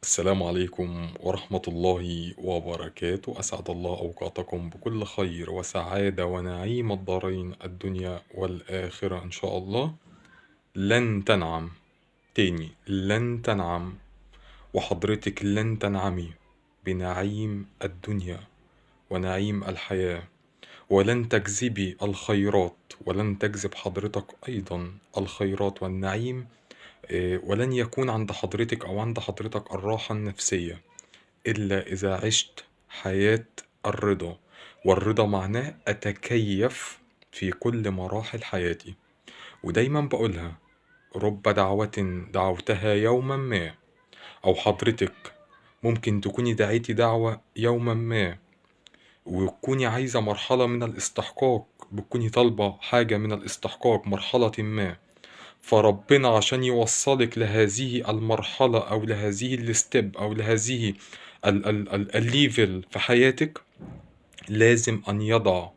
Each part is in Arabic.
السلام عليكم ورحمة الله وبركاته. أسعد الله أوقاتكم بكل خير وسعادة ونعيم الدارين الدنيا والآخرة إن شاء الله. لن تنعم تاني، لن تنعم، وحضرتك لن تنعمي بنعيم الدنيا ونعيم الحياة، ولن تجذبي الخيرات، ولن تجذب حضرتك أيضا الخيرات والنعيم. ولن يكون عند حضرتك أو عند حضرتك الراحة النفسية إلا إذا عشت حياة الرضا. والرضا معناه أتكيف في كل مراحل حياتي. ودايما بقولها: رب دعوة دعوتها يوما ما، أو حضرتك ممكن تكوني دعيتي دعوة يوما ما وتكوني عايزة مرحلة من الاستحقاق، بتكوني طالبة حاجة من الاستحقاق مرحلة ما، فربنا عشان يوصلك لهذه المرحلة أو لهذه الستيب أو لهذه الليفل في حياتك، لازم أن يضع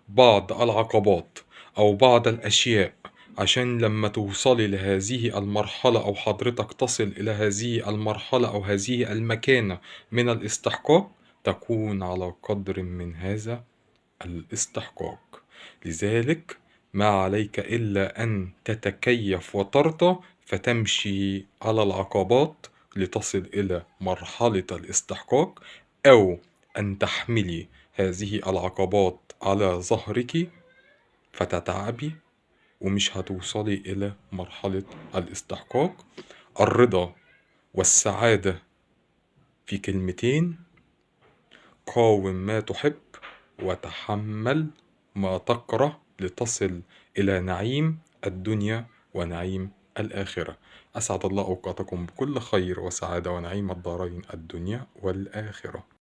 بعض العقبات أو بعض الأشياء عشان لما توصلي لهذه المرحلة أو حضرتك تصل إلى هذه المرحلة أو هذه المكانة من الاستحقاق تكون على قدر من هذا الاستحقاق. لذلك ما عليك إلا أن تتكيف وترضى، فتمشي على العقبات لتصل إلى مرحلة الاستحقاق، أو أن تحملي هذه العقبات على ظهرك فتتعبي ومش هتوصلي إلى مرحلة الاستحقاق. الرضا والسعادة في كلمتين: قاوم ما تحب وتحمل ما تكره لتصل إلى نعيم الدنيا ونعيم الآخرة. أسعد الله أوقاتكم بكل خير وسعادة ونعيم الدارين الدنيا والآخرة.